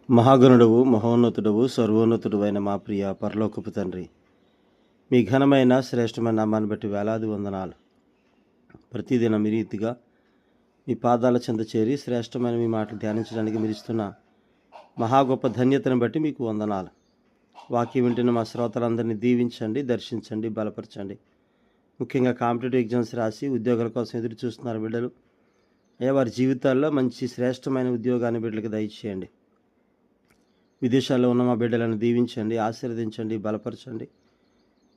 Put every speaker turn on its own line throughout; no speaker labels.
మహాగణుడవు మహోన్నతుడవు సర్వోన్నతుడు అయిన మా ప్రియ పరలోకపు తండ్రి, మీ ఘనమైన శ్రేష్టమైన నామాన్ని బట్టి వేలాది వందనాలు. ప్రతిదినం మీ రీతిగా మీ పాదాల చెంత చేరి శ్రేష్టమైన మీ మాటలు ధ్యానించడానికి మీరు ఇస్తున్న మహా గొప్ప ధన్యతను బట్టి మీకు వందనాలు. వాక్యం వింటున్న మా శ్రోతలందరినీ దీవించండి, దర్శించండి, బలపరచండి. ముఖ్యంగా కాంపిటేటివ్ ఎగ్జామ్స్ రాసి ఉద్యోగాల కోసం ఎదురు చూస్తున్నారు బిడ్డలు. వారి జీవితాల్లో మంచి శ్రేష్టమైన ఉద్యోగాన్ని బిడ్డలకు దయచేయండి. విదేశాల్లో ఉన్న మా బిడ్డలను దీవించండి, ఆశీర్వదించండి, బలపరచండి.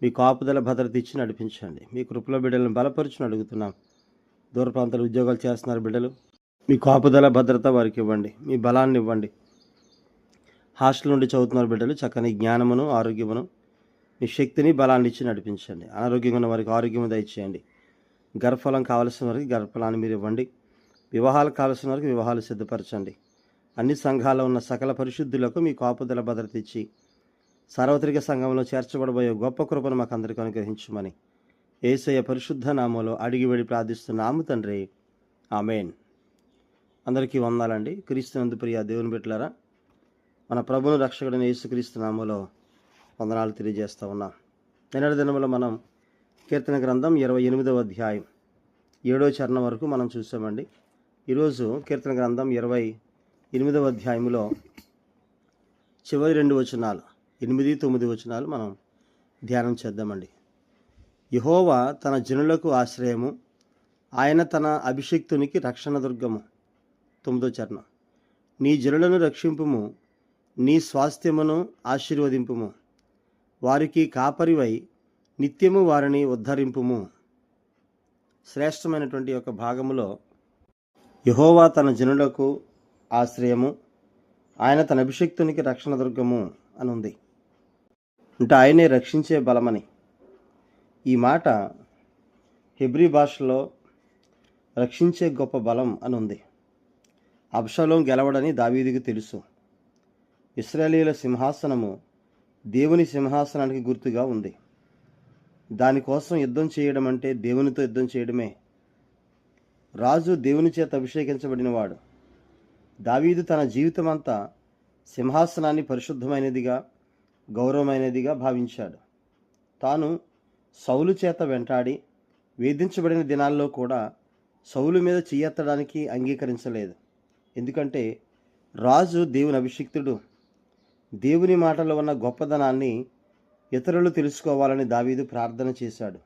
మీ కాపుదల భద్రత ఇచ్చి నడిపించండి. మీ కృపలో బిడ్డలను బలపరచుని అడుగుతున్నాం. దూర ప్రాంతాలు ఉద్యోగాలు చేస్తున్నారు బిడ్డలు, మీ కాపుదల భద్రత వారికి ఇవ్వండి, మీ బలాన్ని ఇవ్వండి. హాస్టల్ నుండి చదువుతున్నారు బిడ్డలు, చక్కని జ్ఞానమును ఆరోగ్యమును మీ శక్తిని బలాన్ని ఇచ్చి నడిపించండి. అనారోగ్యంగా ఉన్న వారికి ఆరోగ్యము దయచేయండి. గర్భఫలం కావలసిన వారికి గర్భఫలాన్ని మీరు ఇవ్వండి. వివాహాలు కావలసిన వారికి వివాహాలు సిద్ధపరచండి. అన్ని సంఘాల్లో ఉన్న సకల పరిశుద్ధులకు మీ కాపుదల భద్రత ఇచ్చి సార్వత్రిక సంఘంలో చేర్చబడబోయే గొప్ప కృపను మాకు అందరికీ అనుగ్రహించమని యేసయ్య పరిశుద్ధ నామంలో అడిగి వేడి ప్రార్థిస్తున్నాము తండ్రి, ఆమేన్. అందరికీ వందాలండి. క్రీస్తునందు ప్రియ దేవుని బిడ్డలారా, మన ప్రభువును రక్షకుడైన యేసుక్రీస్తు నామంలో వందనాలు తెలియజేస్తూ ఉన్నాం. నిన్నటి దినములో మనం కీర్తన గ్రంథం 28వ అధ్యాయం 7వ చరణం వరకు మనం చూసామండి. ఈరోజు కీర్తన గ్రంథం 28వ అధ్యాయంలో చివరి 2 వచనాలు 8, 9 వచనాలు మనం ధ్యానం చేద్దామండి. యెహోవా తన జనులకు ఆశ్రయము, ఆయన తన అభిషిక్తునికి రక్షణ దుర్గము. 9వ చరణం. నీ జనులను రక్షింపుము, నీ స్వాస్థ్యమును ఆశీర్వదింపుము, వారికి కాపరివై నిత్యము వారిని ఉద్ధరింపుము. శ్రేష్టమైనటువంటి యొక్క భాగములో యెహోవా తన జనులకు ఆశ్రయము, ఆయన తన అభిషిక్తునికి రక్షణ దుర్గము అని ఉంది. అంటే ఆయనే రక్షించే బలమని. ఈ మాట హెబ్రీ భాషలో రక్షించే గొప్ప బలం అని ఉంది. అబ్షాలోం గెలవడని దావీదుకు తెలుసు. ఇశ్రాయేలీయుల సింహాసనము దేవుని సింహాసనానికి గుర్తుగా ఉంది. దానికోసం యుద్ధం చేయడం అంటే దేవునితో యుద్ధం చేయడమే. రాజు దేవుని చేత అభిషేకించబడినవాడు. దావీదు తన జీవితమంతా సింహాసనాన్ని పరిశుద్ధమైనదిగా, గౌరవమైనదిగా భావించాడు. తాను సౌలు చేత వెంటాడి వేధించబడిన దినాల్లో కూడా సౌలు మీద చెయ్యెత్తడానికి అంగీకరించలేదు. ఎందుకంటే రాజు దేవుని అభిషిక్తుడు. దేవుని మాటలో ఉన్న గొప్పదనాన్ని ఇతరులు తెలుసుకోవాలని దావీదు ప్రార్థన చేశాడు.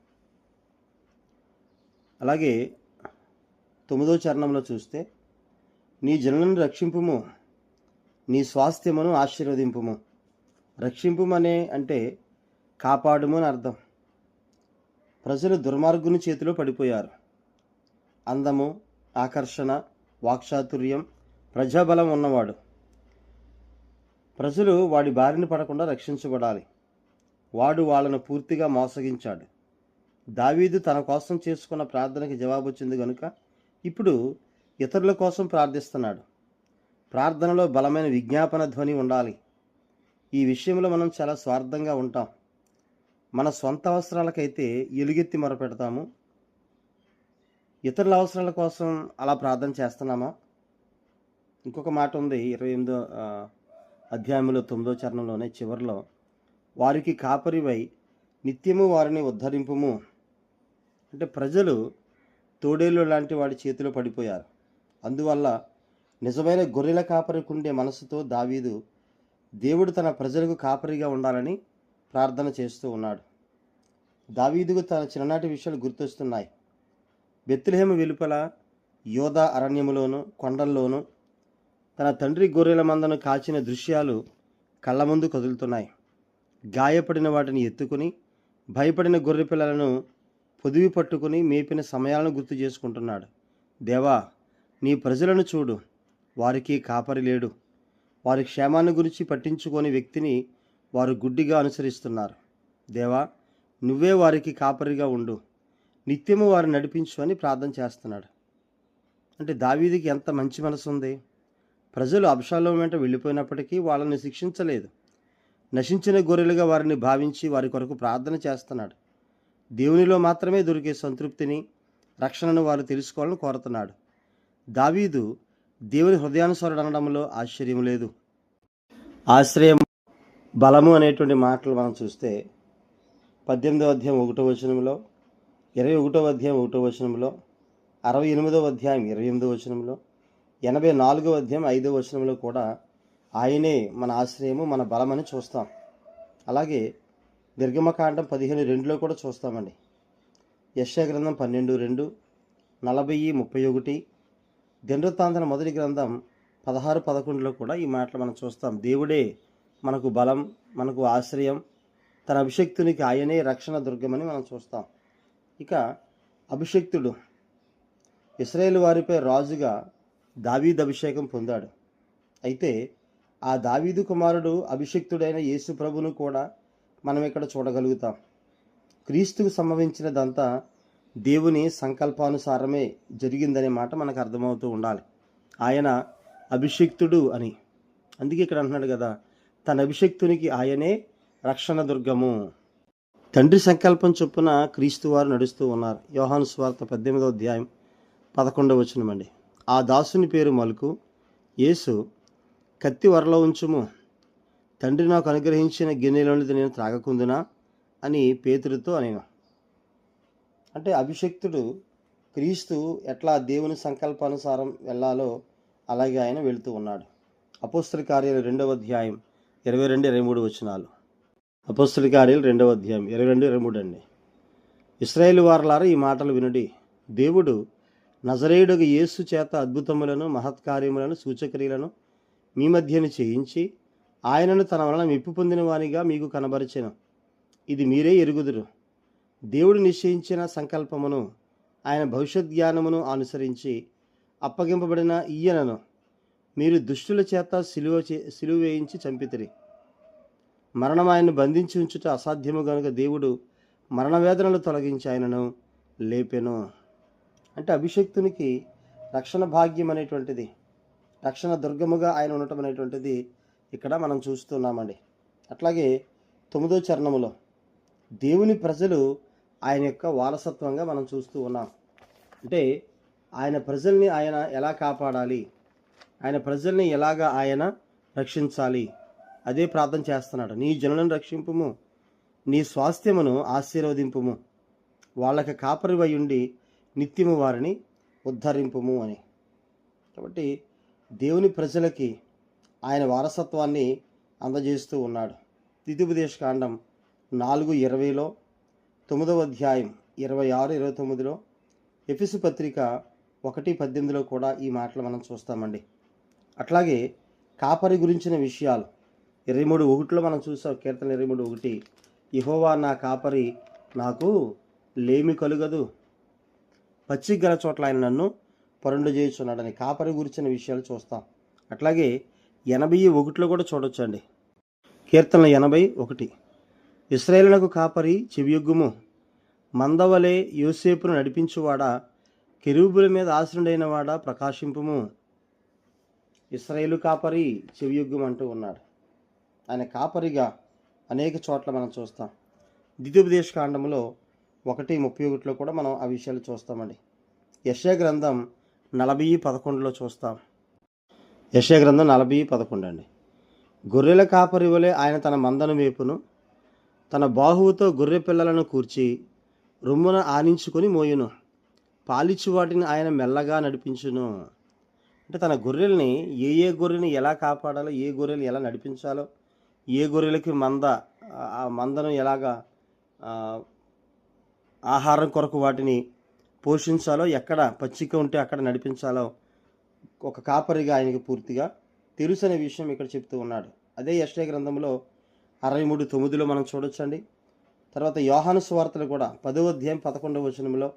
అలాగే 9వ చరణంలో చూస్తే, నీ జనులను రక్షింపుము, నీ స్వాస్థ్యమును ఆశీర్వదింపుము. రక్షింపుమనే అంటే కాపాడుము అని అర్థం. ప్రజలు దుర్మార్గుని చేతిలో పడిపోయారు. అందము, ఆకర్షణ, వాక్చాతుర్యం, ప్రజాబలం ఉన్నవాడు. ప్రజలు వాడి బారిన పడకుండా రక్షించబడాలి. వాడు వాళ్ళను పూర్తిగా మోసగించాడు. దావీదు తన కోసం చేసుకున్న ప్రార్థనకి జవాబు వచ్చింది కనుక ఇప్పుడు ఇతరుల కోసం ప్రార్థిస్తున్నాడు. ప్రార్థనలో బలమైన విజ్ఞాపన ధ్వని ఉండాలి. ఈ విషయంలో మనం చాలా స్వార్థంగా ఉంటాం. మన సొంత అవసరాలకైతే ఎలుగెత్తి మొరపెడతాము. ఇతరుల అవసరాల కోసం అలా ప్రార్థన చేస్తున్నామా? ఇంకొక మాట ఉంది 28వ అధ్యాయంలో 9వ చరణంలోనే చివరిలో, వారికి కాపరివై నిత్యము వారిని ఉద్ధరింపుము. అంటే ప్రజలు తోడేళ్ళు లాంటి వాడి చేతిలో పడిపోయారు. అందువల్ల నిజమైన గొర్రెల కాపరికుండే మనసుతో దావీదు దేవుడు తన ప్రజలకు కాపరిగా ఉండాలని ప్రార్థన చేస్తూ ఉన్నాడు. దావీదుకు తన చిన్ననాటి విషయాలు గుర్తొస్తున్నాయి. బెత్లెహేము వెలుపల యోధా అరణ్యములోను కొండల్లోనూ తన తండ్రి గొర్రెల మందను కాచిన దృశ్యాలు కళ్ళ ముందు కదులుతున్నాయి. గాయపడిన వాటిని ఎత్తుకుని భయపడిన గొర్రె పిల్లలను పొదివి పట్టుకుని మేపిన సమయాలను గుర్తు చేసుకుంటున్నాడు. దేవా, నీ ప్రజలను చూడు, వారికి కాపరి లేడు. వారి క్షేమాన్ని గురించి పట్టించుకోని వ్యక్తిని వారు గుడ్డిగా అనుసరిస్తున్నారు. దేవా, నువ్వే వారికి కాపరిగా ఉండు, నిత్యము వారిని నడిపించు అని ప్రార్థన చేస్తున్నాడు. అంటే దావీదుకి ఎంత మంచి మనసు ఉంది. ప్రజలు అబ్షాలోము వెంట వెళ్ళిపోయినప్పటికీ వాళ్ళని శిక్షించలేదు. నశించిన గొర్రెలుగా వారిని భావించి వారి కొరకు ప్రార్థన చేస్తున్నాడు. దేవునిలో మాత్రమే దొరికే సంతృప్తిని, రక్షణను వారు తెలుసుకోవాలని కోరుతున్నాడు. దావీదు దేవుని హృదయానుసారుడు అనడంలో ఆశ్చర్యం లేదు. ఆశ్రయం, బలము అనేటువంటి మాటలు మనం చూస్తే 18వ అధ్యాయం 1వ వచనంలో, 21వ అధ్యాయం 1వ వచనంలో, 68వ అధ్యాయం 28వ వచనంలో, 84వ అధ్యాయం 5వ వచనంలో కూడా ఆయనే మన ఆశ్రయము, మన బలమని చూస్తాం. అలాగే నిర్గమకాండం 15:2లో కూడా చూస్తామండి. యెషయా గ్రంథం 12:2, 40:31, దినవృత్తాంతాల మొదటి గ్రంథం 16:11లో కూడా ఈ మాటలు మనం చూస్తాం. దేవుడే మనకు బలం, మనకు ఆశ్రయం, తన అభిషక్తునికి ఆయనే రక్షణ దుర్గమని మనం చూస్తాం. ఇక అభిషక్తుడు ఇశ్రాయేలు వారిపై రాజుగా దావీదు అభిషేకం పొందాడు. అయితే ఆ దావీదు కుమారుడు అభిషక్తుడైన యేసు ప్రభును కూడా మనం ఇక్కడ చూడగలుగుతాం. క్రీస్తుకు సంభవించినదంతా దేవుని సంకల్పానుసారమే జరిగిందనే మాట మనకు అర్థమవుతూ ఉండాలి. ఆయన అభిషిక్తుడు అని, అందుకే ఇక్కడ అంటున్నాడు కదా, తన అభిషక్తునికి ఆయనే రక్షణ దుర్గము. తండ్రి సంకల్పం చొప్పున క్రీస్తు వారు నడుస్తూ ఉన్నారు. యోహాను సువార్త 18వ అధ్యాయం 11వ వచనం అండి. ఆ దాసుని పేరు మలుకు. యేసు, కత్తి వరలో ఉంచుము, తండ్రి నాకు అనుగ్రహించిన గిన్నెలోనిది నేను త్రాగకుందునా అని పేతురుతో అనేను. అంటే అభిషక్తుడు క్రీస్తు ఎట్లా దేవుని సంకల్పానుసారం వెళ్ళాలో అలాగే ఆయన వెళుతూ ఉన్నాడు. అపోస్తల కార్యాలు 2వ అధ్యాయం 22-23 వచనాలు. అపోస్తల కార్యాలు 2వ అధ్యాయం 22-23 అండి. ఇశ్రాయేలు వారలారా, ఈ మాటలు వినుడి. దేవుడు నజరేయుడగు యేసు చేత అద్భుతములను, మహత్కార్యములను, సూచక్రియలను మీ మధ్యను చేయించి ఆయనను తన వలన మెప్పు పొందిన వానిగా మీకు కనబరిచెను. ఇది మీరే ఎరుగుదురు. దేవుడు నిశ్చయించిన సంకల్పమును, ఆయన భవిష్యత్ జ్ఞానమును అనుసరించి అప్పగింపబడిన ఈయనను మీరు దుష్టుల చేత సిలువ వేయించి చంపితిరి. మరణం ఆయన్ను బంధించి ఉంచుట అసాధ్యము కనుక దేవుడు మరణవేదనలు తొలగించి ఆయనను లేపెను. అంటే అభిషక్తునికి రక్షణ భాగ్యం అనేటువంటిది, రక్షణ దుర్గముగా ఆయన ఉండటం అనేటువంటిది ఇక్కడ మనం చూస్తున్నామండి. అట్లాగే 9వ చరణములో దేవుని ప్రజలు ఆయన యొక్క వారసత్వంగా మనం చూస్తూ ఉన్నాం. అంటే ఆయన ప్రజల్ని ఆయన ఎలా కాపాడాలి, ఆయన ప్రజల్ని ఎలాగా ఆయన రక్షించాలి, అదే ప్రార్థన చేస్తున్నాడు. నీ జనులను రక్షింపుము, నీ స్వాస్థ్యమును ఆశీర్వదింపుము, వాళ్ళకి కాపరివై ఉండి నిత్యము వారిని ఉద్ధరింపుము అని. కాబట్టి దేవుని ప్రజలకి ఆయన వారసత్వాన్ని అందజేస్తూ ఉన్నాడు. ద్వితీయోపదేశకాండం 4:20లో, 9వ అధ్యాయం 26-29లో, ఎఫెసు పత్రిక 1:18లో కూడా ఈ మాటలు మనం చూస్తామండి. అట్లాగే కాపరి గురించిన విషయాలు 23:1లో మనం చూసాం. కీర్తన 23:1, యెహోవా నా కాపరి, నాకు లేమి కలుగదు, పచ్చిక గల చోట్ల ఆయన నన్ను పరుండు చేయుచున్నాడని కాపరి గురించిన విషయాలు చూస్తాం. అట్లాగే 81లో కూడా చూడొచ్చండి. కీర్తన 81, ఇశ్రాయేలునకు కాపరి చెవియొగ్గుము, మందవలే యోసేపును నడిపించువాడా, కెరూబుల మీద ఆసనుడైన వాడా ప్రకాశింపుము. ఇశ్రాయేలు కాపరి చెవియొగ్గుము అంటూ ఉన్నాడు. ఆయన కాపరిగా అనేక చోట్ల మనం చూస్తాం. ద్వితీయోపదేశకాండంలో 1:31లో కూడా మనం ఆ విషయాలు చూస్తామండి. యెషయా గ్రంథం 40:11లో చూస్తాం. యెషయా గ్రంథం 40:11 అండి. గొర్రెల కాపరి వలె ఆయన తన మందను మేపును, తన బాహువుతో గొర్రె పిల్లలను కూర్చి రొమ్మున ఆనించుకొని మోయును, పాలిచ్చు వాటిని ఆయన మెల్లగా నడిపించును. అంటే తన గొర్రెల్ని ఏ గొర్రెని ఎలా కాపాడాలో, ఏ గొర్రెలు ఎలా నడిపించాలో, ఏ గొర్రెలకి ఆ మందను ఎలాగా ఆహారం కొరకు వాటిని పోషించాలో, ఎక్కడ పచ్చిక ఉంటే అక్కడ నడిపించాలో ఒక కాపరిగా ఆయనకి పూర్తిగా తెలుసు అనే విషయం ఇక్కడ చెప్తూ ఉన్నాడు. అదే యెషయా గ్రంథంలో 63:9లో మనం చూడొచ్చండి. తర్వాత యోహాను సువార్తలు కూడా 10వ అధ్యాయం 11వ వచనంలో,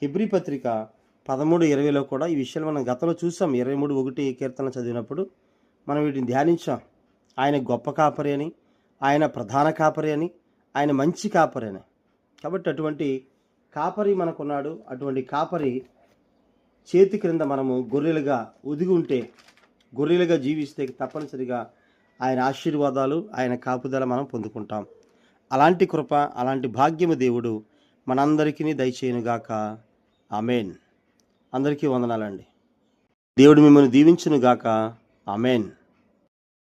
హెబ్రీ పత్రిక 13:20లో కూడా ఈ విషయాలు మనం గతంలో చూసాం. 23:1 కీర్తన చదివినప్పుడు మనం వీటిని ధ్యానించాం. ఆయన గొప్ప కాపరి అని, ఆయన ప్రధాన కాపరి అని, ఆయన మంచి కాపరి అని. కాబట్టి అటువంటి కాపరి మనకున్నాడు. అటువంటి కాపరి చేతి క్రింద మనము గొర్రెలుగా ఒదిగి ఉంటే, గొర్రెలుగా జీవిస్తే తప్పనిసరిగా ఆయన ఆశీర్వాదాలు, ఆయన కాపుదల మనం పొందుకుంటాం. అలాంటి కృప, అలాంటి భాగ్యము దేవుడు మనందరికీ దయచేయునుగాక. ఆమెన్. అందరికీ వందనాలండి. దేవుడు మిమ్మల్ని దీవించునుగాక. ఆమెన్.